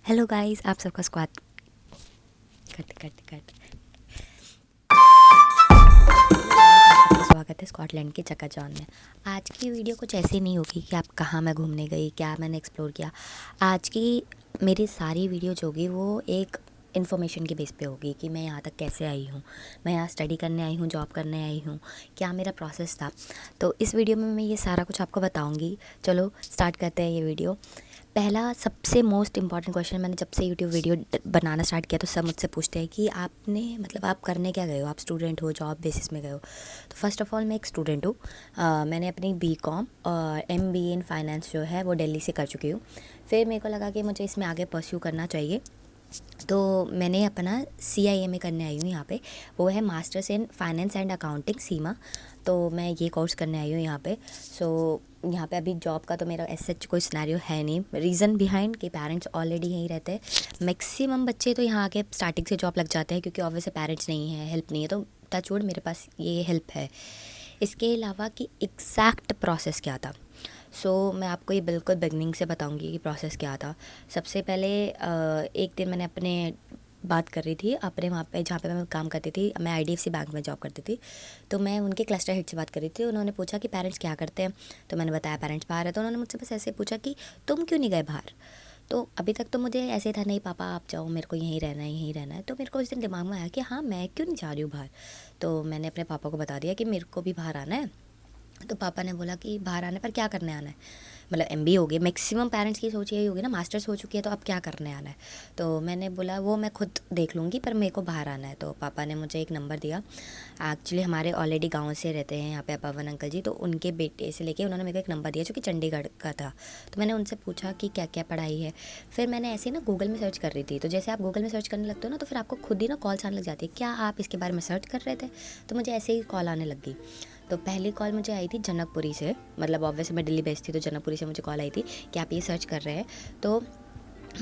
Hello guys, आप सबका स्वागत स्वागत है स्कॉटलैंड के चकाचौंध में। आज की वीडियो कुछ ऐसी नहीं होगी कि आप कहाँ मैं घूमने गई, क्या मैंने एक्सप्लोर किया। आज की मेरी सारी वीडियो जो होगी वो एक इन्फॉर्मेशन के बेस पे होगी कि मैं यहाँ तक कैसे आई हूँ, मैं यहाँ स्टडी करने आई हूँ, जॉब करने आई हूँ, क्या मेरा प्रोसेस था। तो इस वीडियो में मैं ये सारा कुछ आपको बताऊँगी। चलो स्टार्ट करते हैं ये वीडियो। पहला सबसे मोस्ट इम्पॉर्टेंट क्वेश्चन, मैंने जब से यूट्यूब वीडियो बनाना स्टार्ट किया तो सब मुझसे पूछते हैं कि आपने मतलब आप करने क्या गए हो, आप स्टूडेंट हो, जॉब बेसिस में गए हो। तो फर्स्ट ऑफ़ ऑल मैं एक स्टूडेंट हूँ। मैंने अपनी बीकॉम और एमबीए इन फाइनेंस जो है वो दिल्ली से कर चुकी हूँ। फिर मेरे को लगा कि मुझे इसमें आगे परस्यू करना चाहिए, तो मैंने अपना CIMA करने आई हूँ यहाँ पे। वो है masters in finance and accounting Seema. तो मैं ये कोर्स करने आई हूँ यहाँ पे। यहाँ पे अभी जॉब का तो मेरा ऐसा कोई सिनेरियो है नहीं। रीज़न बिहाइंड कि पेरेंट्स ऑलरेडी यहीं रहते हैं। मैक्सिमम बच्चे तो यहाँ आके स्टार्टिंग से जॉब लग जाते हैं क्योंकि ऑब्वियसली पेरेंट्स नहीं है, हेल्प नहीं है। तो टच वुड मेरे पास ये हेल्प है। इसके अलावा कि एग्जैक्ट प्रोसेस क्या था, मैं आपको ये बिल्कुल बिगनिंग से बताऊंगी कि प्रोसेस क्या था। सबसे पहले एक दिन मैंने अपने बात कर रही थी अपने वहाँ पे जहाँ पे मैं काम करती थी। मैं IDFC बैंक में जॉब करती थी। तो मैं उनके क्लस्टर हेड से बात कर रही थी। उन्होंने पूछा कि पेरेंट्स क्या करते हैं, तो मैंने बताया पेरेंट्स बाहर है। तो उन्होंने मुझसे बस ऐसे पूछा कि तुम क्यों नहीं गए बाहर। तो अभी तक तो मुझे ऐसे था, नहीं पापा आप जाओ, मेरे को यहीं रहना है, यहीं रहना है। तो मेरे को उस दिन दिमाग में आया कि हाँ, मैं क्यों नहीं जा रही हूँ बाहर। तो मैंने अपने पापा को बता दिया कि मेरे को भी बाहर आना है। तो पापा ने बोला कि बाहर आने पर क्या करने आना है, मतलब MBA हो गई। मैक्सिमम पेरेंट्स की सोच यही होगी ना, मास्टर्स हो चुकी है तो अब क्या करने आना है। तो मैंने बोला वो मैं खुद देख लूँगी, पर मेरे को बाहर आना है। तो पापा ने मुझे एक नंबर दिया। एक्चुअली हमारे ऑलरेडी गांव से रहते हैं यहाँ पे पवन अंकल जी, तो उनके बेटे से लेके उन्होंने मेरे को एक नंबर दिया जो कि चंडीगढ़ का था। तो मैंने उनसे पूछा कि क्या क्या पढ़ाई है। फिर मैंने ऐसे ना गूगल में सर्च कर रही थी। तो जैसे आप गूगल में सर्च करने लगते हो ना, तो फिर आपको खुद ही ना कॉल्स आने लग जाती है, क्या आप इसके बारे में सर्च कर रहे थे। तो मुझे ऐसे ही कॉल आने लग गई। तो पहली कॉल मुझे आई थी जनकपुरी से, मतलब ऑब्वियसली मैं दिल्ली बेस्ड थी, तो जनकपुरी से मुझे कॉल आई थी कि आप ये सर्च कर रहे हैं। तो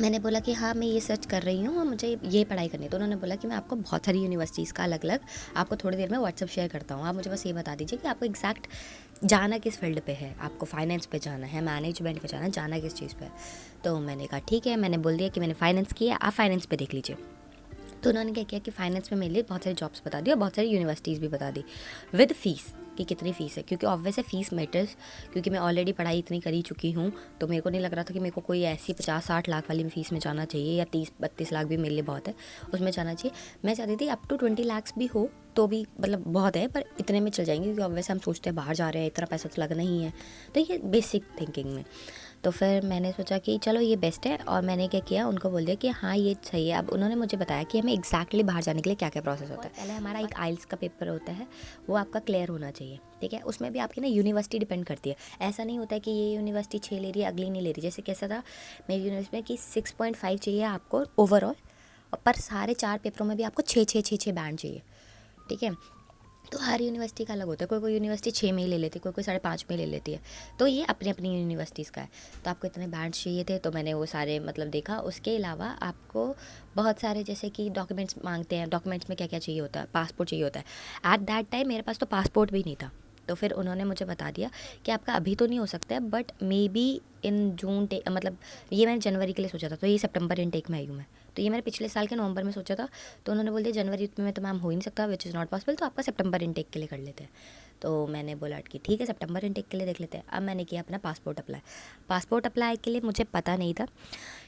मैंने बोला कि हाँ मैं ये सर्च कर रही हूँ और मुझे ये पढ़ाई करनी है। तो उन्होंने बोला कि मैं आपको बहुत सारी यूनिवर्सिटीज़ का अलग अलग आपको थोड़ी देर में व्हाट्सअप शेयर करता हूँ, आप मुझे बस ये बता दीजिए कि आपको एग्जैक्ट जाना किस फील्ड पे है, आपको फाइनेंस पे जाना है, मैनेजमेंट पे जाना है, जाना किस चीज़ पे है। तो मैंने कहा ठीक है, मैंने बोल दिया कि मैंने फाइनेंस किया है, आप फाइनेंस पे देख लीजिए। तो उन्होंने क्या किया कि फाइनेंस में मेरे लिए बहुत सारी जॉब्स बता दी और बहुत सारी यूनिवर्सिटीज़ भी बता दी विद फीस कि कितनी फ़ीस है, क्योंकि ऑब्वियस है फ़ीस मैटर्स। क्योंकि मैं ऑलरेडी पढ़ाई इतनी करी चुकी हूँ, तो मेरे को नहीं लग रहा था कि मेरे को कोई ऐसी 50-60 लाख वाली फ़ीस में जाना चाहिए, या 30-32 लाख भी मेरे लिए बहुत है, उसमें जाना चाहिए। मैं चाहती थी अप टू 20 लाख भी हो तो भी मतलब बहुत है, पर इतने में चल जाएंगे क्योंकि ऑब्वियस हम सोचते हैं बाहर जा रहे हैं, इतना पैसा तो लगना ही है। तो ये बेसिक थिंकिंग में। तो फिर मैंने सोचा कि चलो ये बेस्ट है, और मैंने क्या किया, उनको बोल दिया कि हाँ ये सही है। अब उन्होंने मुझे बताया कि हमें एग्जैक्टली बाहर जाने के लिए क्या क्या प्रोसेस होता है। पहले हमारा एक आइल्स का पेपर होता है, वो आपका क्लियर होना चाहिए, ठीक है। उसमें भी आपकी ना यूनिवर्सिटी डिपेंड करती है। ऐसा नहीं होता है कि ये यूनिवर्सिटी 6 ले रही है, अगली नहीं ले रही। जैसे कैसा था मेरी यूनिवर्सिटी में कि 6.5 चाहिए आपको ओवरऑल, पर सारे 4 पेपरों में भी आपको 6 बैंड चाहिए, ठीक है। तो हर यूनिवर्सिटी का अलग होता है, कोई कोई यूनिवर्सिटी 6 में ही ले लेती है, कोई कोई 5.5 में ले लेती है। तो ये अपनी अपनी यूनिवर्सिटीज़ का है। तो आपको इतने बैंड्स चाहिए थे, तो मैंने वो सारे मतलब देखा। उसके अलावा आपको बहुत सारे जैसे कि डॉक्यूमेंट्स मांगते हैं। डॉक्यूमेंट्स में क्या क्या चाहिए होता है, पासपोर्ट चाहिए होता है। एट दैट टाइम मेरे पास तो पासपोर्ट भी नहीं था। तो फिर उन्होंने मुझे बता दिया कि आपका अभी तो नहीं हो सकता है, बट मे बी इन जून मतलब ये मैंने जनवरी के लिए सोचा था, तो ये सितंबर इनटेक में आई हूँ मैं। तो ये मैंने पिछले साल के नवंबर में सोचा था। तो उन्होंने बोल दिया जनवरी में तो मैम हो ही नहीं सकता, विच इज़ नॉट पॉसिबल, तो आपका सितंबर इनटेक के लिए कर लेते हैं। तो मैंने बोला कि ठीक है, सितंबर इनटेक के लिए देख लेते हैं। अब मैंने किया अपना पासपोर्ट अप्लाई। पासपोर्ट अप्लाई के लिए मुझे पता नहीं था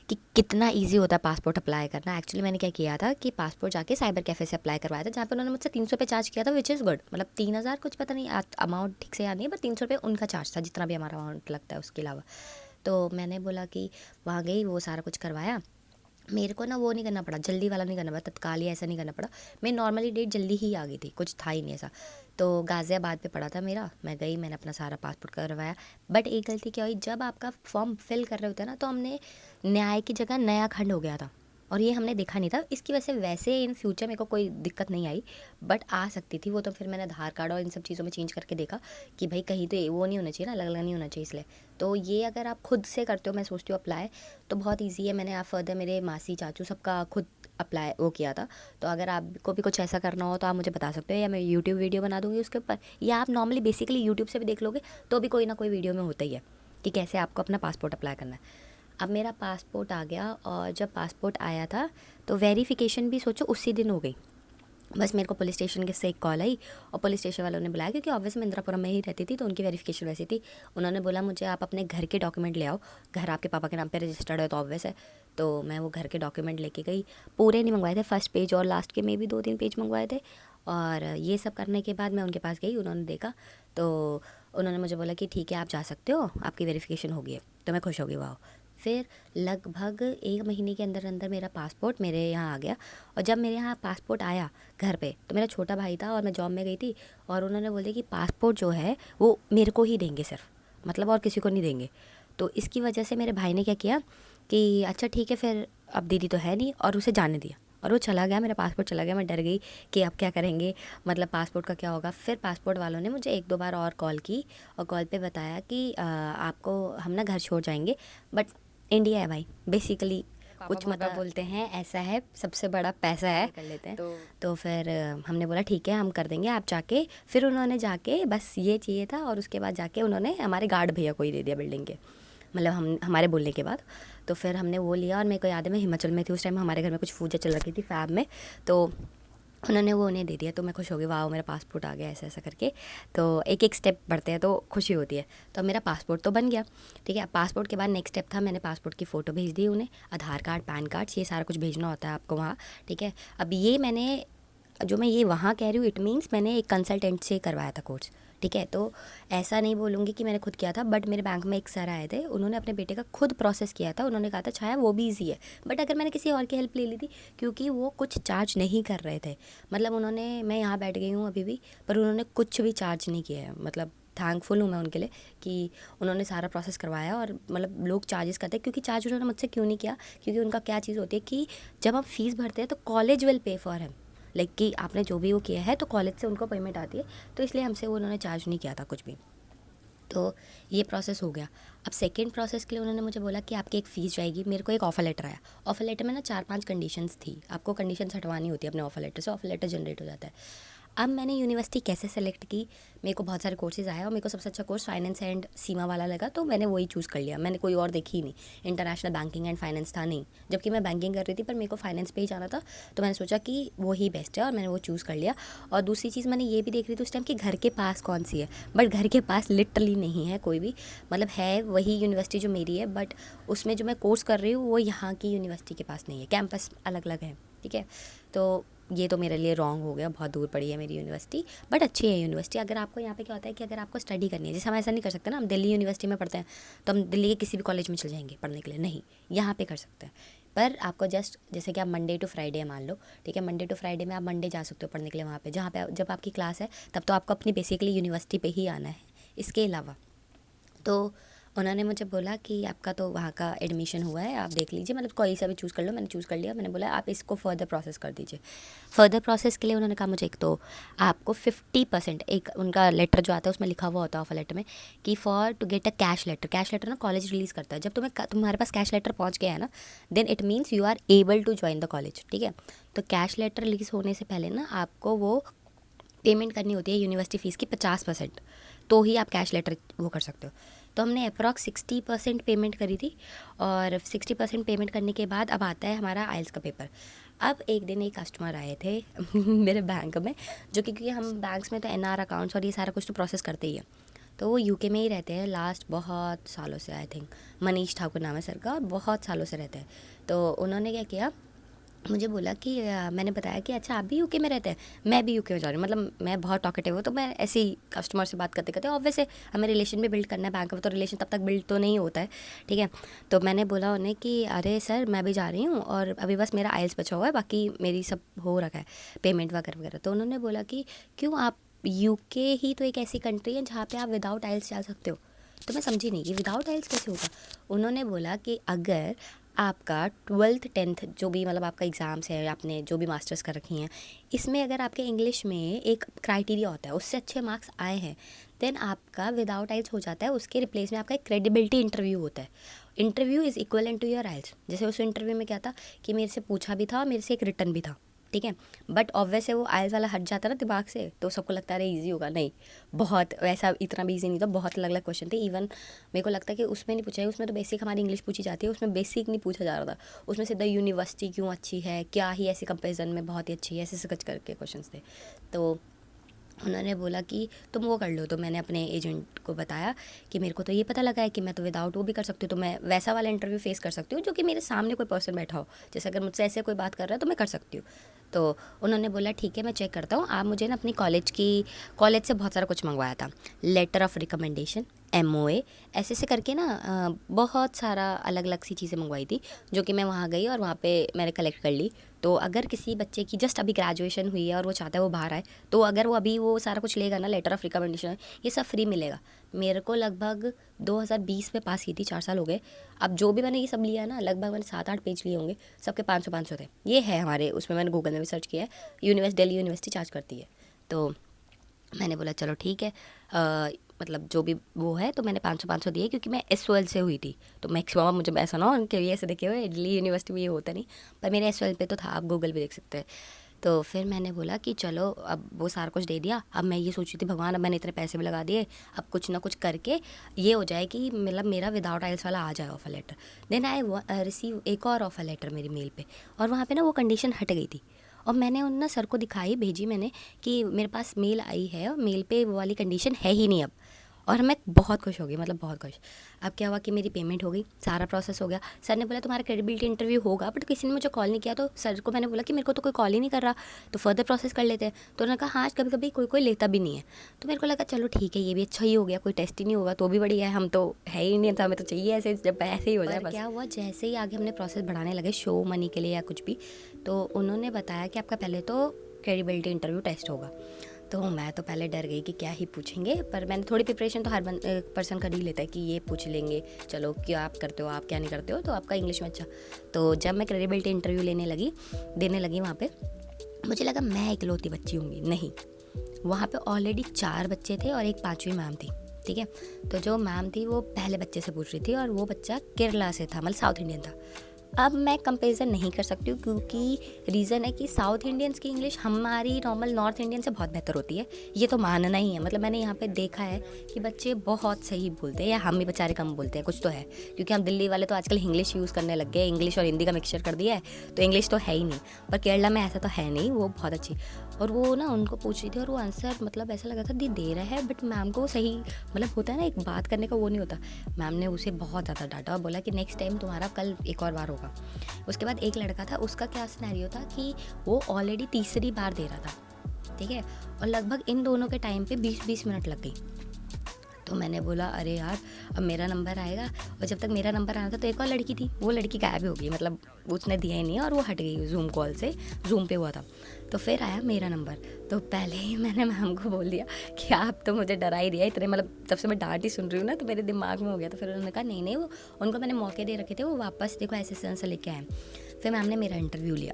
कि कितना इजी होता है पासपोर्ट अप्लाई करना। एक्चुअली मैंने क्या किया था कि पासपोर्ट जाके साइबर कैफ़े से अप्लाई करवाया था, जहाँ पे उन्होंने मुझसे 300 रुपये चार्ज किया था, विच इज़ गुड। मतलब 3,000 कुछ, पता नहीं अमाउंट ठीक से याद नहीं है, पर 300 रुपये उनका चार्ज था, जितना भी हमारा अमाउंट लगता है उसके अलावा। तो मैंने बोला कि वहाँ गई, वो सारा कुछ करवाया। मेरे को ना वो नहीं करना पड़ा, जल्दी वाला नहीं करना पड़ा, तत्काल ही ऐसा नहीं करना पड़ा। मैं नॉर्मली डेट जल्दी ही आ गई थी, कुछ था ही नहीं ऐसा। तो गाज़ियाबाद पे पड़ा था मेरा, मैं गई, मैंने अपना सारा पासपोर्ट करवाया। बट एक गलती क्या हुई, जब आपका फॉर्म फिल कर रहे होते हैं ना, तो हमने न्याय की जगह नया खंड हो गया था, और ये हमने देखा नहीं था। इसकी वजह से वैसे इन फ्यूचर मेरे को कोई दिक्कत नहीं आई, बट आ सकती थी वो। तो फिर मैंने आधार कार्ड और इन सब चीज़ों में चेंज करके देखा कि भाई कहीं तो वो नहीं होना चाहिए ना, अलग अलग नहीं होना चाहिए, इसलिए। तो ये अगर आप खुद से करते हो, मैं सोचती हूँ अप्लाई, तो बहुत ईजी है। मैंने आप फर्दर मेरे मासी चाचू सबका खुद अप्लाई वो किया था। तो अगर आपको भी कुछ ऐसा करना हो तो आप मुझे बता सकते हो, या मैं यूट्यूब वीडियो बना दूँगी उसके ऊपर, या आप नॉर्मली बेसिकली यूट्यूब से भी देख लोगे तो भी कोई ना कोई वीडियो में होता ही है कि कैसे आपको अपना पासपोर्ट अप्लाई करना है। अब मेरा पासपोर्ट आ गया और जब पासपोर्ट आया था तो वेरिफिकेशन भी सोचो उसी दिन हो गई। बस मेरे को पुलिस स्टेशन के से एक कॉल आई और पुलिस स्टेशन वालों ने बुलाया, क्योंकि ऑब्वियसली मैं इंदिरापुरम में ही रहती थी तो उनकी वेरिफिकेशन वैसी थी। उन्होंने बोला मुझे आप अपने घर के डॉक्यूमेंट ले आओ, घर आपके पापा के नाम पे रजिस्टर्ड है तो ऑब्वियस है। तो मैं वो घर के डॉक्यूमेंट लेके गई, पूरे नहीं मंगवाए थे, फर्स्ट पेज और लास्ट के में भी 2-3 पेज मंगवाए थे। और ये सब करने के बाद मैं उनके पास गई, उन्होंने देखा तो उन्होंने मुझे बोला कि ठीक है आप जा सकते हो, आपकी वेरिफिकेशन हो गई है। तो मैं खुश हो गई, वाह। फिर लगभग 1 महीने के अंदर अंदर मेरा पासपोर्ट मेरे यहाँ आ गया। और जब मेरे यहाँ पासपोर्ट आया घर पे तो मेरा छोटा भाई था और मैं जॉब में गई थी, और उन्होंने बोला कि पासपोर्ट जो है वो मेरे को ही देंगे सिर्फ, मतलब और किसी को नहीं देंगे। तो इसकी वजह से मेरे भाई ने क्या किया कि अच्छा ठीक है फिर, अब दीदी तो है नहीं, और उसे जाने दिया और वो चला गया, मेरा पासपोर्ट चला गया। मैं डर गई कि अब क्या करेंगे, मतलब पासपोर्ट का क्या होगा। फिर पासपोर्ट वालों ने मुझे 1-2 बार और कॉल की और कॉल पे बताया कि आपको हम ना घर छोड़ जाएंगे, बट इंडिया है भाई, बेसिकली कुछ मतलब बोलते हैं ऐसा है, सबसे बड़ा पैसा है, कर लेते हैं। तो फिर हमने बोला ठीक है हम कर देंगे, आप जाके। फिर उन्होंने जाके बस ये चाहिए था, और उसके बाद जाके उन्होंने हमारे गार्ड भैया को ही दे दिया बिल्डिंग के, मतलब हम हमारे बोलने के बाद। तो फिर हमने वो लिया, और मेरे को याद है मैं हिमाचल में थी उस टाइम, हमारे घर में कुछ पूजा चल रही थी फैब में, तो उन्होंने वो उन्हें दे दिया। तो मैं खुश हो गई, वाह मेरा पासपोर्ट आ गया, ऐसा ऐसा करके। तो एक एक स्टेप बढ़ते हैं तो खुशी होती है। तो मेरा पासपोर्ट तो बन गया, ठीक है। पासपोर्ट के बाद नेक्स्ट स्टेप था, मैंने पासपोर्ट की फ़ोटो भेज दी उन्हें, आधार कार्ड, पैन कार्ड, ये सारा कुछ भेजना होता है आपको वहाँ, ठीक है। अब ये मैंने जो मैं ये वहाँ कह रही हूँ, इट मीन्स मैंने एक कंसल्टेंट से करवाया था कोर्स, ठीक है। तो ऐसा नहीं बोलूँगी कि मैंने खुद किया था, बट मेरे बैंक में एक सर आए थे, उन्होंने अपने बेटे का खुद प्रोसेस किया था। उन्होंने कहा था छाया वो भी ईजी है, बट अगर मैंने किसी और की हेल्प ले ली थी, क्योंकि वो कुछ चार्ज नहीं कर रहे थे, मतलब उन्होंने, मैं यहाँ बैठ गई हूँ अभी भी, पर उन्होंने कुछ भी चार्ज नहीं किया है। मतलब थैंकफुल हूँ मैं उनके लिए कि उन्होंने सारा प्रोसेस करवाया। और मतलब लोग चार्जेस करते हैं, क्योंकि चार्ज उन्होंने मुझसे क्यों नहीं किया, क्योंकि उनका क्या चीज़ होती है कि जब हम फीस भरते हैं तो college will pay for him, like कि आपने जो भी वो किया है तो कॉलेज से उनको पेमेंट आती है, तो इसलिए हमसे वो उन्होंने चार्ज नहीं किया था कुछ भी। तो ये प्रोसेस हो गया। अब सेकंड प्रोसेस के लिए उन्होंने मुझे बोला कि आपकी एक फ़ीस जाएगी। मेरे को एक ऑफ़र लेटर आया, ऑफ़र लेटर में ना 4-5 कंडीशंस थी, आपको कंडीशंस हटवानी होती है अपने ऑफ़र लेटर से, ऑफ़र लेटर जनरेट हो जाता है। अब मैंने यूनिवर्सिटी कैसे सेलेक्ट की, मेरे को बहुत सारे कोर्सेज़ आए और मेरे को सबसे अच्छा कोर्स फाइनेंस एंड सीमा वाला लगा, तो मैंने वही चूज़ कर लिया। मैंने कोई और देखी ही नहीं, इंटरनेशनल बैंकिंग एंड फाइनेंस था नहीं, जबकि मैं बैंकिंग कर रही थी, पर मेरे को फाइनेंस पे ही जाना था, तो मैंने सोचा कि वो ही बेस्ट है और मैंने वो चूज़ कर लिया। और दूसरी चीज़ मैंने ये भी देख रही थी उस टाइम कि घर के पास कौन सी है, बट घर के पास लिटरली नहीं है कोई भी, मतलब है वही यूनिवर्सिटी जो मेरी है, बट उसमें जो मैं कोर्स कर रही हूँ वो यहाँ की यूनिवर्सिटी के पास नहीं है, कैंपस अलग अलग है, ठीक है। तो ये तो मेरे लिए रॉन्ग हो गया, बहुत दूर पड़ी है मेरी यूनिवर्सिटी, बट अच्छी है यूनिवर्सिटी। अगर आपको यहाँ पे क्या होता है कि अगर आपको स्टडी करनी है, जैसे हम ऐसा नहीं कर सकते ना, हम दिल्ली यूनिवर्सिटी में पढ़ते हैं तो हम दिल्ली के किसी भी कॉलेज में चल जाएंगे पढ़ने के लिए, नहीं, यहाँ पे कर सकते हैं। पर आपको जस्ट जैसे कि आप मंडे टू फ्राइडे मान लो, ठीक है, मंडे टू फ्राइडे में आप मंडे जा सकते हो पढ़ने के लिए वहाँ पे, जहाँ पे जब आपकी क्लास है तब तो आपको अपनी बेसिकली यूनिवर्सिटी पे ही आना है। इसके अलावा तो उन्होंने मुझे बोला कि आपका तो वहाँ का एडमिशन हुआ है, आप देख लीजिए, मतलब कोई सा भी चूज़ कर लो। मैंने चूज़ कर लिया, मैंने बोला आप इसको फर्दर प्रोसेस कर दीजिए। फर्दर प्रोसेस के लिए उन्होंने कहा मुझे एक तो आपको 50%, एक उनका लेटर जो आता है उसमें लिखा हुआ होता है ऑफर लेटर में कि for to get a cash letter, cash letter ना कॉलेज रिलीज़ करता है, जब तुम्हारे पास कैश लेटर पहुँच गया है ना, then it means you are able to join the college, ठीक है। तो कैश लेटर रिलीज़ होने से पहले ना आपको वो पेमेंट करनी होती है यूनिवर्सिटी फ़ीस की 50%, तो ही आप कैश लेटर वो कर सकते हो। तो हमने अप्रॉक्स 60% पेमेंट करी थी, और 60% पेमेंट करने के बाद अब आता है हमारा आइल्स का पेपर। अब एक दिन एक कस्टमर आए थे मेरे बैंक में, जो कि क्योंकि हम बैंक्स में तो एनआर अकाउंट्स और ये सारा कुछ तो प्रोसेस करते ही है, तो वो यूके में ही रहते हैं लास्ट बहुत सालों से, आई थिंक मनीष ठाकुर नाम है सर का, और बहुत सालों से रहते हैं। तो उन्होंने क्या किया, मुझे बोला कि मैंने बताया कि अच्छा आप भी यूके में रहते हैं, मैं भी यूके में जा रही हूँ, मतलब मैं बहुत टॉकेटिव हूँ, तो मैं ऐसे ही कस्टमर से बात करते करते ऑब्वियस है हमें रिलेशन भी बिल्ड करना है, बैंक में तो रिलेशन तब तक बिल्ड तो नहीं होता है, ठीक है। तो मैंने बोला उन्हें कि अरे सर मैं भी जा रही हूँ और अभी बस मेरा आइल्स बचा हुआ है, बाकी मेरी सब हो रखा है पेमेंट वगैरह वगैरह। तो उन्होंने बोला कि क्यों, आप यूके ही तो एक ऐसी कंट्री है जहाँ पे आप विदाउट आइल्स जा सकते हो। तो मैं समझी नहीं कि विदाउट आइल्स कैसे होगा। उन्होंने बोला कि अगर आपका 12th 10th जो भी मतलब आपका एग्ज़ाम्स है, आपने जो भी मास्टर्स कर रखी हैं, इसमें अगर आपके इंग्लिश में एक क्राइटेरिया होता है उससे अच्छे मार्क्स आए हैं, देन आपका विदाउट आइल्स हो जाता है। उसके रिप्लेस में आपका एक क्रेडिबिलिटी इंटरव्यू होता है। Interview is equivalent to your aisles. जैसे उस इंटरव्यू में क्या था कि मेरे से पूछा भी था और मेरे से एक रिटर्न भी था, ठीक है। बट ऑब्वियस है वो आइल्स वाला हट जाता है ना दिमाग से, तो सबको लगता है अरे ईजी होगा, नहीं बहुत वैसा इतना भी ईजी नहीं था, बहुत अलग अलग क्वेश्चन थे। इवन मेरे को लगता है कि उसमें नहीं पूछा है, उसमें तो बेसिक हमारी इंग्लिश पूछी जाती है, उसमें बेसिक नहीं पूछा जा रहा था, उसमें सीधा यूनिवर्सिटी क्यों अच्छी है, क्या ही ऐसे कंपेरिजन में बहुत ही अच्छी है, ऐसे सच करके क्वेश्चन थे। तो उन्होंने बोला कि तुम वो कर लो, तो मैंने अपने एजेंट को बताया कि मेरे को तो ये पता लगा है कि मैं तो विदाउट वो भी कर सकती हूँ, तो मैं वैसा वाला इंटरव्यू फेस कर सकती हूँ जो कि मेरे सामने कोई पर्सन बैठा हो, जैसे अगर मुझसे ऐसे कोई बात कर रहा है तो मैं कर सकती हूँ। तो उन्होंने बोला ठीक है मैं चेक करता हूँ, आप मुझे ना अपनी कॉलेज से बहुत सारा कुछ मंगवाया था, लेटर ऑफ रिकमेंडेशन, MOA, ऐसे ऐसे करके ना बहुत सारा अलग अलग सी चीज़ें मंगवाई थी, जो कि मैं वहाँ गई और वहाँ पे मैंने कलेक्ट कर ली। तो अगर किसी बच्चे की जस्ट अभी ग्रेजुएशन हुई है और वो चाहता है वो बाहर आए, तो अगर वो अभी वो सारा कुछ लेगा ना, लेटर ऑफ रिकमेंडेशन, ये सब फ्री मिलेगा। मेरे को लगभग 2020 में पास की थी, 4 साल हो गए। अब जो भी मैंने ये सब लिया ना, लगभग मैंने 7-8 पेज लिए होंगे, सबके 500 थे। ये है हमारे उसमें, मैंने गूगल में भी सर्च किया है, दिल्ली यूनिवर्सिटी चार्ज करती है। तो मैंने बोला चलो ठीक है, मतलब जो भी वो है, तो मैंने 500 दिए, क्योंकि मैं SOL से हुई थी, तो मैक्सिमम मुझे ऐसा ना हो कि ये ऐसे देखे हुए दिल्ली यूनिवर्सिटी में ये होता नहीं, पर मेरे SOL पे तो था, आप गूगल पे देख सकते हैं। तो फिर मैंने बोला कि चलो, अब वो सारा कुछ दे दिया, अब मैं ये सोची थी भगवान अब मैंने इतने पैसे भी लगा दिए, अब कुछ ना कुछ करके ये हो जाए कि मतलब मेरा विदाउट आइल्स वाला आ जाए offer letter. Then I receive एक और ऑफर लेटर मेरी मेल पे, और वहाँ पे ना वो कंडीशन हट गई थी, और मैंने उन ना सर को दिखाई, भेजी मैंने कि मेरे पास मेल आई है और मेल पे वो वाली कंडीशन है ही नहीं अब। और मैं बहुत खुश हो गई, मतलब बहुत खुश। अब क्या हुआ कि मेरी पेमेंट हो गई, सारा प्रोसेस हो गया। सर ने बोला तुम्हारा क्रेडिबिलिटी इंटरव्यू होगा, बट किसी ने मुझे कॉल नहीं किया। तो सर को मैंने बोला कि मेरे को तो कोई कॉल ही नहीं कर रहा, तो फर्दर प्रोसेस कर लेते हैं। तो उन्होंने कहा हाँ कभी कभी कोई कोई लेता भी नहीं है। तो मेरे को लगा चलो ठीक है, ये भी अच्छा ही हो गया, कोई टेस्ट ही नहीं होगा तो भी बढ़िया है, हम तो है ही इंडियन, हमें तो चाहिए ऐसे, जब ऐसे ही हो जाए बस। क्या हुआ, जैसे ही आगे हमने प्रोसेस बढ़ाने लगे शो मनी के लिए या कुछ भी, तो उन्होंने बताया कि आपका पहले तो क्रेडिबिलिटी इंटरव्यू टेस्ट होगा। तो मैं तो पहले डर गई कि क्या ही पूछेंगे, पर मैंने थोड़ी प्रिपरेशन तो हर पर्सन कर ही लेता है कि ये पूछ लेंगे, चलो क्या आप करते हो, आप क्या नहीं करते हो, तो आपका इंग्लिश में अच्छा। तो जब मैं क्रेडिबिलिटी इंटरव्यू देने लगी वहाँ पे, मुझे लगा मैं इकलौती बच्ची होंगी, नहीं, वहाँ पे ऑलरेडी 4 बच्चे थे और एक 5वीं मैम थी, ठीक है। तो जो मैम थी वो पहले बच्चे से पूछ रही थी, और वो बच्चा केरला से था, मतलब साउथ इंडियन था। अब मैं कंपैरिजन नहीं कर सकती हूँ, क्योंकि रीज़न है कि साउथ इंडियंस की इंग्लिश हमारी नॉर्मल नॉर्थ इंडियन से बहुत बेहतर होती है, ये तो मानना ही है। मतलब मैंने यहाँ पे देखा है कि बच्चे बहुत सही बोलते हैं, या हम ही बेचारे कम बोलते हैं, कुछ तो है, क्योंकि हम दिल्ली वाले तो आजकल इंग्लिश यूज़ करने लग गए, इंग्लिश और हिंदी का मिक्सचर कर दिया है, तो इंग्लिश तो है ही नहीं। पर केरला में ऐसा तो है नहीं, वो बहुत अच्छी। और वो ना उनको पूछ रही थी, और वो आंसर मतलब ऐसा लगा था दे रहा है, बट मैम को सही, मतलब होता है ना एक बात करने का वो नहीं होता। मैम ने उसे बहुत ज़्यादा डांटा और बोला कि नेक्स्ट टाइम तुम्हारा कल एक और बार होगा। उसके बाद एक लड़का था, उसका क्या सिनेरियो था कि वो ऑलरेडी तीसरी बार दे रहा था, ठीक है, और लगभग इन दोनों के टाइम पे 20-20 मिनट लग गई। तो मैंने बोला अरे यार अब मेरा नंबर आएगा, और जब तक मेरा नंबर आना था तो एक और लड़की थी, वो लड़की गायब हो गई, मतलब उसने दिया ही नहीं और वो हट गई जूम कॉल से, जूम पे हुआ था। तो फिर आया मेरा नंबर, तो पहले ही मैंने मैम को बोल दिया कि आप तो मुझे डरा ही दिया इतने, मतलब जब से मैं डांट ही सुन रही हूँ ना, तो मेरे दिमाग में हो गया। तो फिर उन्होंने कहा नहीं नहीं, वो उनको मैंने मौके दे रखे थे, वो वापस देखो ऐसे आंसर लेके आए। फिर मैम ने मेरा इंटरव्यू लिया।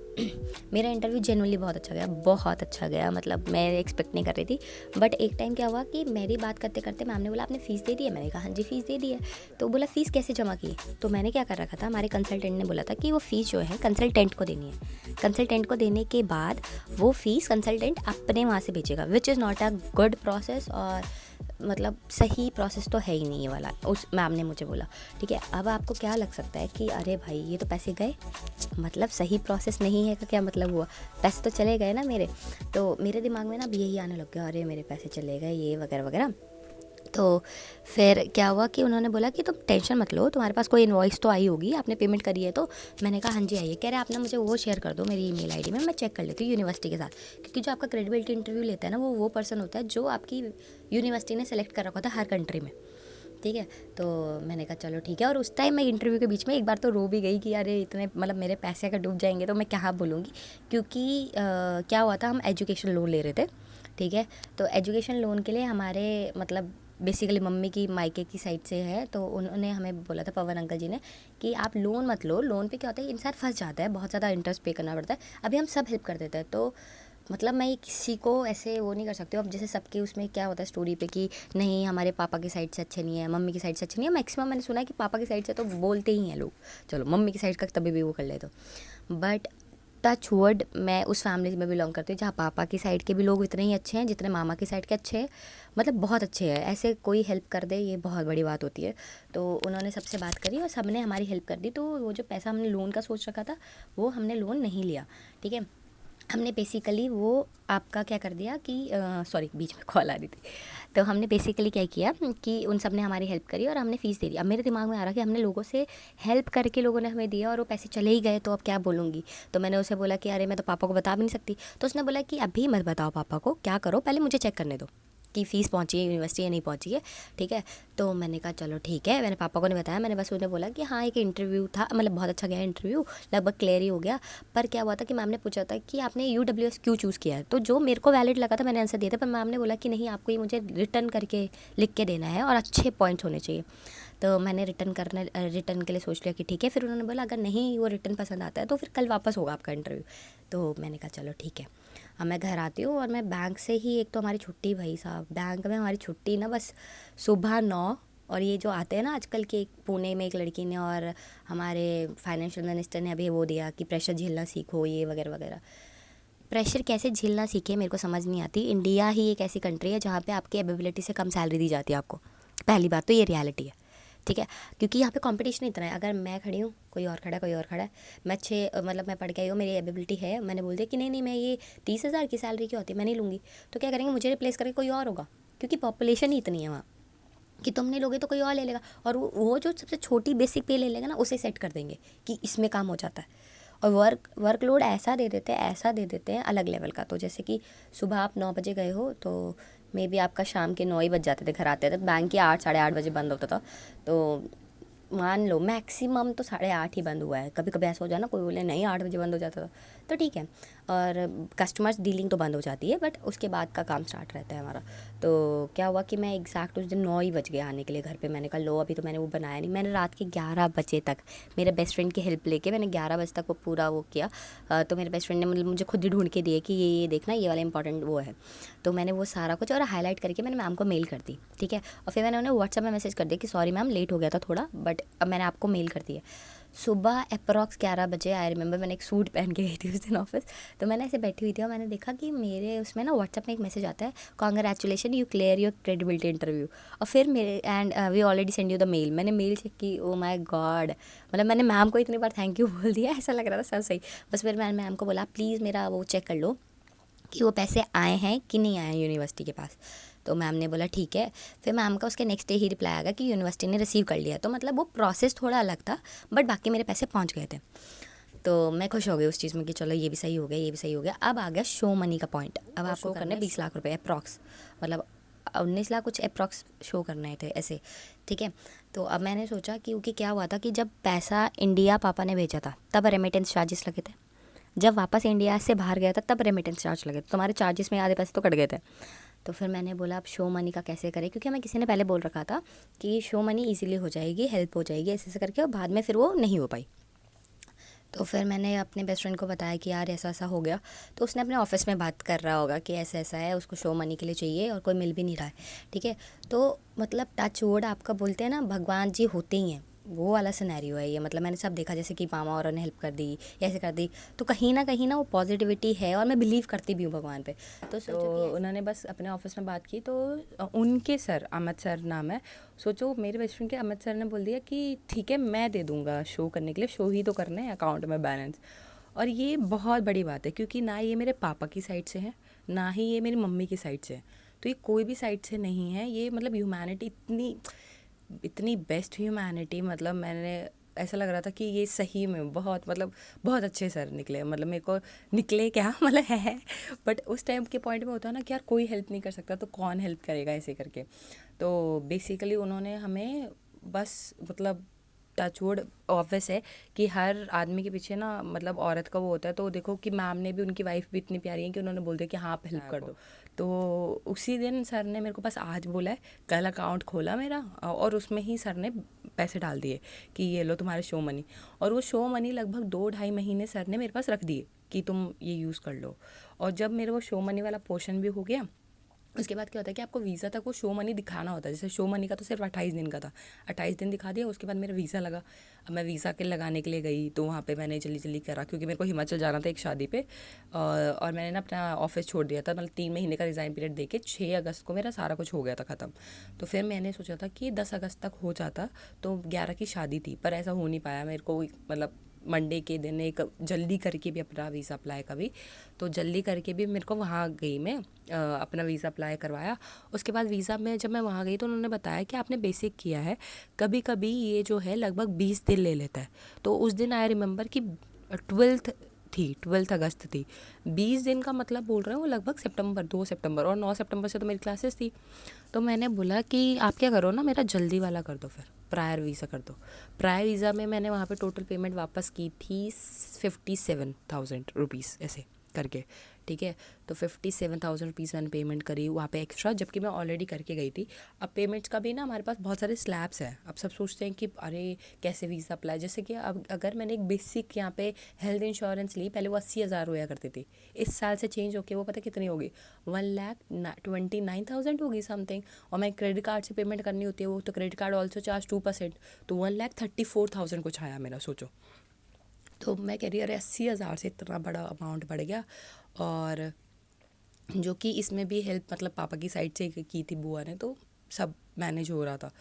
मेरा इंटरव्यू जेन्युइनली बहुत अच्छा गया, बहुत अच्छा गया, मतलब मैं एक्सपेक्ट नहीं कर रही थी। बट एक टाइम क्या हुआ कि मेरी बात करते करते मैम ने बोला आपने फ़ीस दे दी है, मैंने कहा हाँ जी फ़ीस दे दी है। तो बोला फ़ीस कैसे जमा की? तो मैंने क्या कर रखा था, हमारे कंसल्टेंट ने बोला था कि वो फ़ीस जो है कंसल्टेंट को देनी है, कंसल्टेंट को देने के बाद वो फ़ीस कंसल्टेंट अपने वहाँ से भेजेगा, which is not a good process, और मतलब सही प्रोसेस तो है ही नहीं ये वाला, उस मैम ने मुझे बोला। ठीक है, अब आपको क्या लग सकता है कि अरे भाई ये तो पैसे गए, मतलब सही प्रोसेस नहीं है का क्या मतलब हुआ, पैसे तो चले गए ना मेरे। तो मेरे दिमाग में ना अब यही आने लग गया, अरे मेरे पैसे चले गए ये वगैरह वगैरह। तो फिर क्या हुआ कि उन्होंने बोला कि तुम टेंशन मत लो, तुम्हारे पास कोई इनवॉइस तो आई होगी, आपने पेमेंट करी है? तो मैंने कहा हाँ जी आई है। कह रहे आपने मुझे वो शेयर कर दो मेरी ईमेल आईडी में, मैं चेक कर लेती हूँ यूनिवर्सिटी के साथ, क्योंकि जो आपका क्रेडिबिलिटी इंटरव्यू लेता है ना, वो पर्सन होता है जो आपकी यूनिवर्सिटी ने सेलेक्ट कर रखा था हर कंट्री में। ठीक है, तो मैंने कहा चलो ठीक है। और उस टाइम मैं इंटरव्यू के बीच में एक बार तो रो भी गई कि अरे इतने मतलब मेरे पैसे अगर डूब जाएंगे तो मैं क्या बोलूँगी, क्योंकि क्या हुआ था, हम एजुकेशन लोन ले रहे थे। ठीक है, तो एजुकेशन लोन के लिए हमारे मतलब बेसिकली मम्मी की मायके की साइड से है, तो उन्होंने हमें बोला था, पवन अंकल जी ने, कि आप लोन मत लो, लोन पे क्या होता है इंसान फंस जाता है, बहुत ज़्यादा इंटरेस्ट पे करना पड़ता है। अभी हम सब हेल्प कर देते हैं, तो मतलब मैं किसी को ऐसे वो नहीं कर सकती हूँ। अब जैसे सबके उसमें क्या होता है स्टोरी पे कि नहीं हमारे पापा की साइड से अच्छे नहीं है, मम्मी की साइड से अच्छे नहीं है। मैक्सिमम मैंने सुना है कि पापा की साइड से तो बोलते ही हैं लोग, चलो मम्मी की साइड का तभी भी वो कर ले। तो बट टच वर्ड मैं उस फैमिली में बिलोंग करती हूँ जहाँ पापा की साइड के भी लोग इतने ही अच्छे हैं जितने मामा की साइड के अच्छे हैं, मतलब बहुत अच्छे हैं। ऐसे कोई हेल्प कर दे ये बहुत बड़ी बात होती है। तो उन्होंने सबसे बात करी और सबने हमारी हेल्प कर दी। तो वो जो पैसा हमने लोन का सोच रखा था वो हमने लोन नहीं लिया, ठीक है। हमने बेसिकली वो आपका क्या कर दिया कि सॉरी बीच में कॉल आ रही थी। तो हमने बेसिकली क्या किया कि उन सब ने हमारी हेल्प करी और हमने फ़ीस दे दी। अब मेरे दिमाग में आ रहा कि हमने लोगों से हेल्प करके लोगों ने हमें दिया और वो पैसे चले ही गए, तो अब क्या बोलूँगी। तो मैंने उसे बोला कि अरे मैं तो पापा को बता भी नहीं सकती। तो उसने बोला कि अभी मत बताओ पापा को, क्या करो पहले मुझे चेक करने दो कि फ़ीस पहुंची है यूनिवर्सिटी या नहीं पहुंची है, ठीक है। तो मैंने कहा चलो ठीक है, मैंने पापा को नहीं बताया। मैंने बस उन्हें बोला कि हाँ एक इंटरव्यू था, मतलब बहुत अच्छा गया इंटरव्यू, लगभग क्लियर ही हो गया। पर क्या हुआ था कि मैम ने पूछा था कि आपने UWS क्यों चूज़ किया है। तो जो मेरे को वैलिड लगा था मैंने आंसर दिया था, पर मैम ने बोला कि नहीं आपको ये मुझे रिटर्न करके लिख के देना है और अच्छे पॉइंट्स होने चाहिए। तो मैंने रिटर्न के लिए सोच लिया कि ठीक है। फिर उन्होंने बोला अगर नहीं वो रिटर्न पसंद आता है तो फिर कल वापस होगा आपका इंटरव्यू। तो मैंने कहा चलो ठीक है। अब मैं घर आती हूँ और मैं बैंक से ही, एक तो हमारी छुट्टी, भाई साहब बैंक में हमारी छुट्टी ना बस सुबह 9, और ये जो आते हैं ना आजकल के, एक पुणे में एक लड़की ने और हमारे फाइनेंशियल मिनिस्टर ने अभी वो दिया कि प्रेशर झेलना सीखो ये वगैरह वगैरह। प्रेशर कैसे झेलना सीखे मेरे को समझ नहीं आती। इंडिया ही एक ऐसी कंट्री है जहाँ पे आपकी एबिलिटी से कम सैलरी दी जाती है आपको। पहली बात तो ये रियलिटी है, ठीक है। क्योंकि यहाँ पे कंपटीशन इतना है, अगर मैं खड़ी हूँ कोई और खड़ा है, कोई और खड़ा है, मैं मतलब मैं पढ़ के आई हूँ, मेरी एबिलिटी है, मैंने बोल दिया कि नहीं नहीं मैं ये 30,000 की सैलरी की होती है मैं नहीं लूँगी, तो क्या करेंगे मुझे रिप्लेस करके कोई और होगा, क्योंकि पॉपुलेशन ही इतनी है वहाँ कि तुम नहीं लोगे तो कोई और ले लेगा। और वो जो सबसे छोटी बेसिक पे ले लेगा ना उसे सेट कर देंगे कि इसमें काम हो जाता है। और वर्कलोड ऐसा दे देते हैं अलग लेवल का। तो जैसे कि सुबह आप 9 बजे गए हो तो मे बी आपका शाम के 9 ही बज जाते थे घर आते थे। बैंक के 8 साढ़े 8 बजे बंद होता था। तो मान लो मैक्सिमम तो 8:30 ही बंद हुआ है। कभी कभी ऐसा हो जाए ना कोई बोले नहीं 8 बजे बंद हो जाता था, तो ठीक है। और कस्टमर्स डीलिंग तो बंद हो जाती है बट उसके बाद का काम स्टार्ट रहता है हमारा। तो क्या हुआ कि मैं एग्जैक्ट उस दिन 9 ही बज गए आने के लिए घर पे। मैंने कहा लो अभी तो मैंने वो बनाया नहीं। मैंने रात के 11 बजे तक मेरे बेस्ट फ्रेंड की हेल्प लेके मैंने 11 बजे तक वो पूरा वो किया। तो मेरे बेस्ट फ्रेंड ने मतलब मुझे खुद ही ढूंढ के दिए कि ये देखना ये वाला इंपॉर्टेंट वो है। तो मैंने वो सारा कुछ और हाईलाइट करके मैंने मैम को मेल कर दी, ठीक है। और फिर मैंने उन्हें व्हाट्सएप में मैसेज कर दिया कि सॉरी मैम लेट हो गया था थोड़ा, बट अब मैंने आपको मेल कर दिया। सुबह अप्रॉक्स 11 बजे आई रिमेंबर मैंने एक सूट पहन के गई थी उस दिन ऑफिस। तो मैंने ऐसे बैठी हुई थी और मैंने देखा कि मेरे उसमें ना व्हाट्सएप में एक मैसेज आता है, congratulation you clear your credibility interview. और फिर मेरे and we already send you the mail. मैंने मेल चेक की, ओ माय गॉड, मतलब मैंने मैम को इतनी बार थैंक यू बोल दिया, ऐसा लग रहा था सब सही। बस फिर मैंने मैम को बोला प्लीज़ मेरा वो चेक कर लो कि वो पैसे आए हैं कि नहीं आए हैं यूनिवर्सिटी के पास। तो मैम ने बोला ठीक है। फिर मैम का उसके नेक्स्ट डे ही रिप्लाई आ गया कि यूनिवर्सिटी ने रिसीव कर लिया। तो मतलब वो प्रोसेस थोड़ा अलग था बट बाकी मेरे पैसे पहुंच गए थे। तो मैं खुश हो गई उस चीज़ में कि चलो ये भी सही हो गया ये भी सही हो गया। अब आ गया शो मनी का पॉइंट। अब आपको करना है 20 लाख रुपए अप्रॉक्स, मतलब 19 लाख कुछ अप्रॉक्स शो करने थे ऐसे, ठीक है। तो अब मैंने सोचा कि क्योंकि क्या हुआ था कि जब पैसा इंडिया पापा ने भेजा था तब रेमिटेंस चार्जेस लगे थे, जब वापस इंडिया से बाहर गया था तब रेमिटेंस चार्ज लगे थे। तो हमारे चार्जेस में आधे पैसे तो कट गए थे। तो फिर मैंने बोला अब शो मनी का कैसे करें, क्योंकि हमें किसी ने पहले बोल रखा था कि शो मनी इजीली हो जाएगी, हेल्प हो जाएगी ऐसे ऐसे करके, और बाद में फिर वो नहीं हो पाई। तो फिर मैंने अपने बेस्ट फ्रेंड को बताया कि यार ऐसा ऐसा हो गया। तो उसने अपने ऑफिस में बात कर रहा होगा कि ऐसा ऐसा है, उसको शो मनी के लिए चाहिए और कोई मिल भी नहीं रहा है, ठीक है। तो मतलब टच वुड आपका बोलते हैं ना भगवान जी होते ही हैं, वो वाला सिनेरियो है ये। मतलब मैंने सब देखा जैसे कि मामा और ने हेल्प कर दी ऐसे कर दी। तो कहीं ना वो पॉजिटिविटी है और मैं बिलीव करती भी हूँ भगवान पे। तो सोचो कि उन्होंने बस अपने ऑफिस में बात की तो उनके सर, अमित सर नाम है, सोचो मेरे बेस्ट फ्रेंड के अमित सर ने बोल दिया कि ठीक है मैं दे दूंगा शो करने के लिए, शो ही तो करना है अकाउंट में बैलेंस। और ये बहुत बड़ी बात है क्योंकि ना ये मेरे पापा की साइड से है ना ही ये मेरी मम्मी की साइड से है। तो ये कोई भी साइड से नहीं है, ये मतलब ह्यूमैनिटी इतनी इतनी बेस्ट ह्यूमैनिटी, मतलब मैंने ऐसा लग रहा था कि ये सही में बहुत मतलब बहुत अच्छे सर निकले। मतलब मेरे को निकले क्या मतलब है, बट उस टाइम के पॉइंट में होता है ना कि यार कोई हेल्प नहीं कर सकता तो कौन हेल्प करेगा ऐसे करके। तो बेसिकली उन्होंने हमें बस मतलब टचवुड ऑब्वियस है कि हर आदमी के पीछे ना मतलब औरत का वो होता है। तो देखो कि मैम ने भी, उनकी वाइफ भी इतनी प्यारी है कि उन्होंने बोल दिया कि हाँ आप हेल्प कर दो। तो उसी दिन सर ने मेरे को बस आज बोला है, कल अकाउंट खोला मेरा और उसमें ही सर ने पैसे डाल दिए कि ये लो तुम्हारे शो मनी। और वो शो मनी लगभग 2-2.5 महीने सर ने मेरे पास रख दिए कि तुम ये यूज़ कर लो। और जब मेरे वो शो मनी वाला पोर्शन भी हो गया उसके बाद क्या होता है कि आपको वीज़ा तक वो शो मनी दिखाना होता है। जैसे शो मनी का तो सिर्फ 28 दिन का था, 28 दिन दिखा दिया। उसके बाद मेरा वीज़ा लगा। अब मैं वीज़ा के लगाने के लिए गई तो वहाँ पे मैंने जल्दी जल्दी करा, क्योंकि मेरे को हिमाचल जाना था एक शादी पे। और मैंने ना अपना ऑफिस छोड़ दिया था, मतलब 3 महीने का रिज़ाइन पीरियड दे के 6 अगस्त को मेरा सारा कुछ हो गया था ख़त्म। तो फिर मैंने सोचा था कि 10 अगस्त तक हो जाता, तो 11 की शादी थी, पर ऐसा हो नहीं पाया मेरे को। मतलब मंडे के दिन एक जल्दी करके भी अपना वीज़ा अप्लाई कभी, तो जल्दी करके भी मेरे को वहाँ गई मैं, अपना वीज़ा अप्लाई करवाया। उसके बाद वीज़ा में जब मैं वहाँ गई तो उन्होंने बताया कि आपने बेसिक किया है, कभी कभी ये जो है लगभग 20 दिन ले लेता है। तो उस दिन आई रिमेंबर कि 12 अगस्त थी। 20 दिन का मतलब बोल रहे हो लगभग सितंबर, 2 सितंबर, और 9 सितंबर से तो मेरी क्लासेस थी। तो मैंने बोला कि आप क्या करो ना, मेरा जल्दी वाला कर दो, फिर प्रायर वीज़ा कर दो। प्रायर वीज़ा में मैंने वहाँ पे टोटल पेमेंट वापस की थी 57,000 रुपीज़ ऐसे करके, ठीक है। तो 57,000 रुपीज़ मैंने पेमेंट करी वहाँ पे एक्स्ट्रा, जबकि मैं ऑलरेडी करके गई थी। अब पेमेंट्स का भी ना हमारे पास बहुत सारे स्लैब्स हैं। अब सब सोचते हैं कि अरे कैसे वीज़ा अप्लाई, जैसे कि अब अगर मैंने एक बेसिक यहाँ पे हेल्थ इंश्योरेंस ली, पहले वो 80,000 हुआ करती थी, इस साल से चेंज होके वो पता कितनी होगी, 1,29,000 होगी समथिंग। और मैं क्रेडिट कार्ड से पेमेंट करनी होती है, वो तो क्रेडिट कार्ड ऑल्सो चार्ज 2%, तो 1,34,000 कुछ आया मेरा, सोचो। तो मैं कह रही अरे 80,000 से इतना बड़ा अमाउंट बढ़ गया। और जो कि इसमें भी हेल्प मतलब पापा की साइड से की थी बुआ ने, तो सब मैनेज हो रहा था।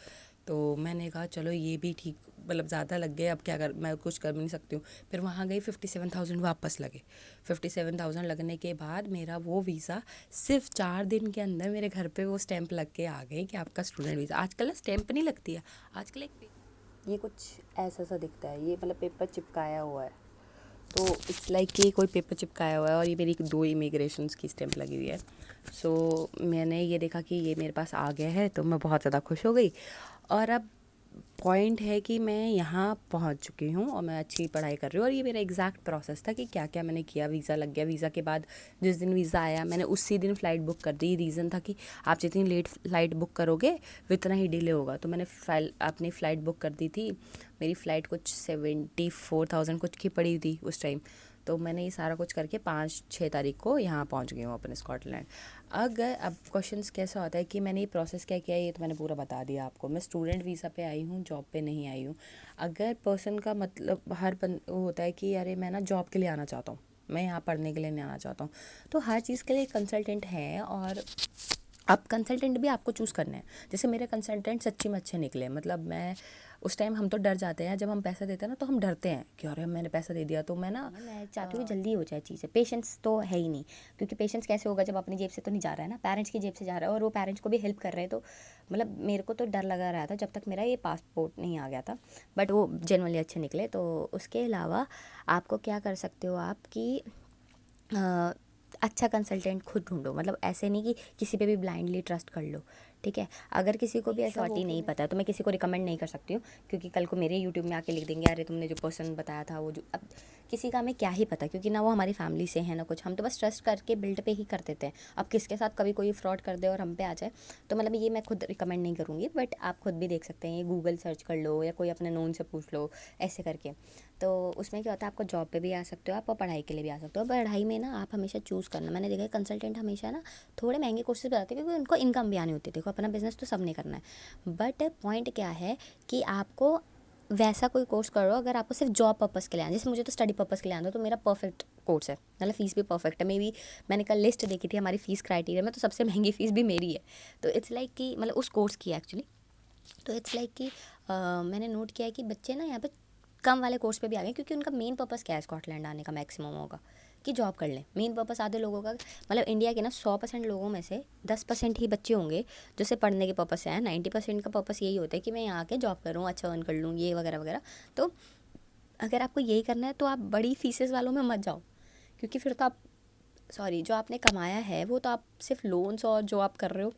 तो मैंने कहा चलो ये भी ठीक, मतलब ज़्यादा लग गए, अब क्या कर, मैं कुछ कर भी नहीं सकती हूँ। फिर वहाँ गई, 57,000 वापस लगे। 57,000 लगने के बाद मेरा वो वीज़ा सिर्फ 4 दिन के अंदर मेरे घर पे वो स्टैंप लग के आ गई कि आपका स्टूडेंट वीज़ा। आजकल ना स्टैंप नहीं लगती है, आजकल एक ये कुछ ऐसा सा दिखता है, ये मतलब पेपर चिपकाया हुआ है। तो इट्स लाइक कि कोई पेपर चिपकाया हुआ है, और ये मेरी 2 इमिग्रेशंस की स्टैंप लगी हुई है। सो मैंने ये देखा कि ये मेरे पास आ गया है, तो मैं बहुत ज़्यादा खुश हो गई। और अब पॉइंट है कि मैं यहाँ पहुँच चुकी हूँ और मैं अच्छी पढ़ाई कर रही हूँ। और ये मेरा एग्जैक्ट प्रोसेस था कि क्या क्या मैंने किया। वीज़ा लग गया, वीज़ा के बाद जिस दिन वीज़ा आया मैंने उसी दिन फ़्लाइट बुक कर दी। रीज़न था कि आप जितनी लेट फ़्लाइट बुक करोगे उतना ही डिले होगा। तो मैंने अपनी फ़्लाइट बुक कर दी थी। मेरी फ़्लाइट कुछ 74,000 कुछ की पड़ी थी उस टाइम। तो मैंने ये सारा कुछ करके 5-6 तारीख को यहाँ पहुँच गई हूँ अपने स्कॉटलैंड। अगर अब क्वेश्चंस कैसा होता है कि मैंने ये प्रोसेस क्या किया, ये तो मैंने पूरा बता दिया आपको। मैं स्टूडेंट वीज़ा पे आई हूँ, जॉब पे नहीं आई हूँ। अगर पर्सन का मतलब वो होता है कि अरे मैं ना जॉब के लिए आना चाहता हूँ, मैं यहाँ पढ़ने के लिए नहीं आना चाहता हूँ, तो हर चीज़ के लिए कंसल्टेंट है। और अब कंसल्टेंट भी आपको चूज़ करने हैं। जैसे मेरे कंसल्टेंट सच्ची में अच्छे निकले, मतलब मैं उस टाइम, हम तो डर जाते हैं जब हम पैसा देते हैं ना, तो हम डरते हैं कि अरे मैंने पैसा दे दिया तो मैं चाहती हूँ कि जल्दी हो जाए चीज़ें। पेशेंस तो है ही नहीं, क्योंकि पेशेंस कैसे होगा जब अपनी जेब से तो नहीं जा रहा है ना, पेरेंट्स की जेब से जा रहा है, और वो पेरेंट्स को भी हेल्प कर रहे हैं। तो मतलब मेरे को तो डर लगा रहा था जब तक मेरा ये पासपोर्ट नहीं आ गया था, बट वो जेनुअनली अच्छे निकले। तो उसके अलावा आपको क्या कर सकते हो आप कि अच्छा कंसल्टेंट खुद ढूंढो। मतलब ऐसे नहीं कि किसी पे भी ब्लाइंडली ट्रस्ट कर लो, ठीक है। अगर किसी को भी ऐसा शॉर्टी नहीं पता है तो मैं किसी को रिकमेंड नहीं कर सकती हूँ, क्योंकि कल को मेरे यूट्यूब में आके लिख देंगे अरे तुमने जो पर्सन बताया था वो जो, अब किसी का हमें क्या ही पता, क्योंकि ना वो हमारी फैमिली से है ना कुछ, हम तो बस ट्रस्ट करके बिल्ड पे ही कर देते हैं। अब किसके साथ कभी कोई फ्रॉड कर दे और हम पे आ जाए, तो मतलब ये मैं खुद रिकमेंड नहीं करूँगी। बट आप खुद भी देख सकते हैं, ये गूगल सर्च कर लो या कोई अपने नोन से पूछ लो ऐसे करके। तो उसमें क्या होता है, आपको जॉब पे भी आ सकते हो आप, और पढ़ाई के लिए भी आ सकते हो। पढ़ाई में ना आप हमेशा चूज़ करना, मैंने देखा है कंसल्टेंट हमेशा ना थोड़े महंगे कोर्सेज बताते हैं, क्योंकि उनको इनकम भी आनी होती है। देखो अपना बिजनेस तो सबने करना है, बट पॉइंट क्या है कि आपको वैसा कोई कोर्स करो अगर आपको सिर्फ जॉब पर्पज़ के लिए आना। जैसे मुझे तो स्टडी पर्पज़ के लिए आना, तो मेरा परफेक्ट कोर्स है, मतलब फ़ीस भी परफेक्ट है। मे बी मैंने कल लिस्ट देखी थी हमारी फ़ीस क्राइटेरिया में, तो सबसे महंगी फ़ीस भी मेरी है। तो इट्स लाइक कि मतलब उस कोर्स की एक्चुअली, तो इट्स लाइक कि मैंने नोट किया है कि बच्चे ना यहाँ पे कम वाले कोर्स पे भी आ गए, क्योंकि उनका मेन पर्पज़ क्या है स्कॉटलैंड आने का, मैक्सिमम होगा कि जॉब कर लें। मेन पर्पज़ आधे लोगों का, मतलब इंडिया के ना 100% लोगों में से 10% ही बच्चे होंगे जो सिर्फ पढ़ने के पर्पज़ से आए। 90% का पर्पज़ यही होता है कि मैं यहाँ आके जॉब करूँ, अच्छा अर्न कर लूँ, ये वगैरह वगैरह। तो अगर आपको यही करना है तो आप बड़ी फीसेस वालों में मत जाओ, क्योंकि फिर तो आप, सॉरी, जो आपने कमाया है वो तो आप सिर्फ लोन्स और जो आप कर रहे हो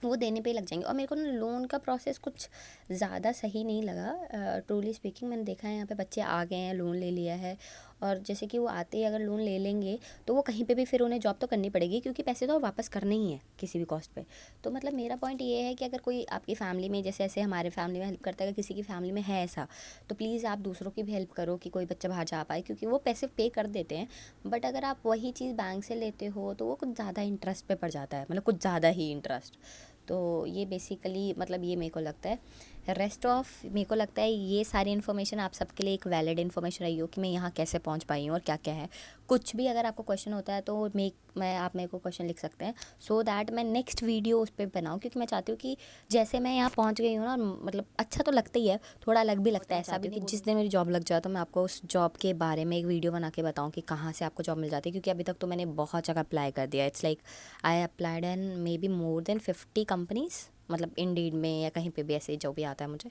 वो देने पे ही लग जाएंगे। और मेरे को ना लोन का प्रोसेस कुछ ज़्यादा सही नहीं लगा, ट्रूली स्पीकिंग। मैंने देखा है यहाँ पे बच्चे आ गए हैं, लोन ले लिया है, और जैसे कि वो आते ही अगर लोन ले लेंगे तो वो कहीं पे भी फिर उन्हें जॉब तो करनी पड़ेगी, क्योंकि पैसे तो वापस करने ही है किसी भी कॉस्ट पे। तो मतलब मेरा पॉइंट ये है कि अगर कोई आपकी फैमिली में, जैसे ऐसे हमारे फैमिली में हेल्प करता है, अगर किसी की फैमिली में है ऐसा, तो प्लीज़ आप दूसरों की भी हेल्प करो कि कोई बच्चा बाहर जा पाए, क्योंकि वो पैसे पे कर देते हैं। बट अगर आप वही चीज़ बैंक से लेते हो तो वो कुछ ज़्यादा इंटरेस्ट पे पड़ जाता है, मतलब कुछ ज़्यादा ही इंटरेस्ट। तो ये बेसिकली मतलब ये मेरे को लगता है। रेस्ट ऑफ मेरे को लगता है ये सारी इन्फॉर्मेशन आप सबके लिए एक वैलिड इन्फॉर्मेशन रही हो कि मैं यहाँ कैसे पहुँच पाई हूँ और क्या क्या है। कुछ भी अगर आपको क्वेश्चन होता है तो आप मेरे को क्वेश्चन लिख सकते हैं, सो दैट मैं नेक्स्ट वीडियो उस पर बनाऊँ, क्योंकि मैं चाहती हूँ कि जैसे मैं यहाँ पहुँच गई हूँ ना, मतलब अच्छा तो लगता ही है, थोड़ा अलग भी लगता है। ऐसा भी कि जिस दिन मेरी जॉब लग जाए तो मैं आपको उस जॉब के बारे में एक वीडियो बना के बताऊँ कि कहाँ से आपको जॉब मिल जाती है, क्योंकि अभी तक तो मैंने बहुत जगह अप्लाई कर दिया। It's like I applied in maybe more than 50 companies, मतलब इंडीड में या कहीं पे भी ऐसे जो भी आता है मुझे।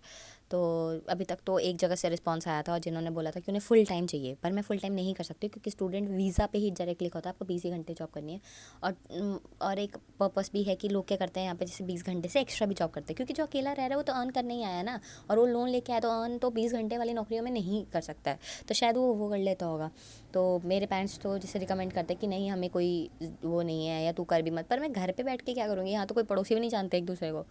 तो अभी तक तो एक जगह से रिस्पांस आया था और जिन्होंने बोला था कि उन्हें फुल टाइम चाहिए, पर मैं फुल टाइम नहीं कर सकती क्योंकि स्टूडेंट वीज़ा पे ही डायरेक्ट लिखा होता है आपको 20 ही घंटे जॉब करनी है। और एक पर्पस भी है कि लोग क्या करते हैं यहाँ पे, जैसे 20 घंटे से एक्स्ट्रा भी जॉब करते हैं, क्योंकि जो अकेला रह रहा है वो तो अर्न करने ही आया ना, और वो लोन लेके आया तो अर्न तो 20 घंटे वाली नौकरियों में नहीं कर सकता है, तो शायद वो कर लेता होगा। तो मेरे पेरेंट्स तो जैसे रिकमेंड करते हैं कि नहीं हमें कोई वो नहीं है या तू कर भी मत, पर मैं घर पे बैठ के क्या करूँगी, यहाँ तो कोई पड़ोसी भी नहीं जानते एक दूसरे को,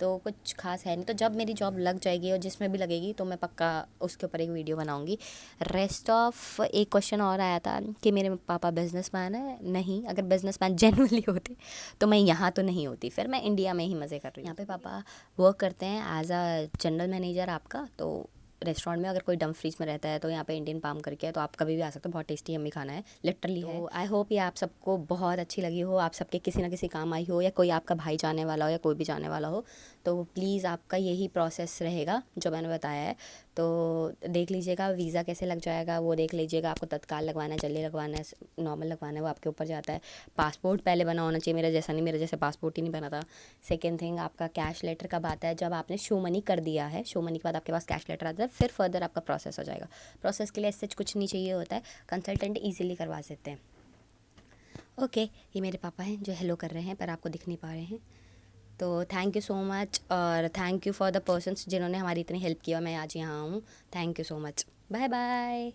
तो कुछ खास है नहीं। तो जब मेरी जॉब लग जाएगी और जिसमें भी लगेगी तो मैं पक्का उसके ऊपर एक वीडियो बनाऊंगी। रेस्ट ऑफ एक क्वेश्चन और आया था कि मेरे पापा बिजनेसमैन है, नहीं, अगर बिजनेसमैन जेन्युइनली होते तो मैं यहाँ तो नहीं होती, फिर मैं इंडिया में ही मज़े कर रही हूँ। यहाँ पे पापा वर्क करते हैं एज अ जनरल मैनेजर आपका, तो रेस्टोरेंट में अगर कोई डम्फ्रीज में रहता है तो यहाँ पे इंडियन पाम करके है, तो आप कभी भी आ सकते हो, बहुत टेस्टी यम्मी खाना है, लिटरली है। आई होप ये आप सबको बहुत अच्छी लगी हो, आप सबके किसी ना किसी काम आई हो, या कोई आपका भाई जाने वाला हो या कोई भी जाने वाला हो, तो प्लीज़ आपका यही प्रोसेस रहेगा जो मैंने बताया है। तो देख लीजिएगा वीज़ा कैसे लग जाएगा, वो देख लीजिएगा, आपको तत्काल लगवाना है, जल्दी लगवाना है, नॉर्मल लगवाना है, वो आपके ऊपर जाता है। पासपोर्ट पहले बना होना चाहिए, मेरा जैसा नहीं, मेरा जैसे पासपोर्ट ही नहीं बना था। सेकेंड थिंग, आपका कैश लेटर कब आता है, जब आपने शो मनी कर दिया है, शो मनी के बाद आपके पास कैश लेटर आता है, फिर फर्दर आपका प्रोसेस हो जाएगा। प्रोसेस के लिए इससे कुछ नहीं चाहिए होता है, कंसल्टेंट ईजिली करवा सकते हैं। ओके, ये मेरे पापा हैं जो हेलो कर रहे हैं पर आपको दिख नहीं पा रहे हैं। तो थैंक यू सो मच, और thank you for the persons जिन्होंने हमारी इतनी हेल्प की और मैं आज यहाँ हूँ। Thank you so much, bye bye.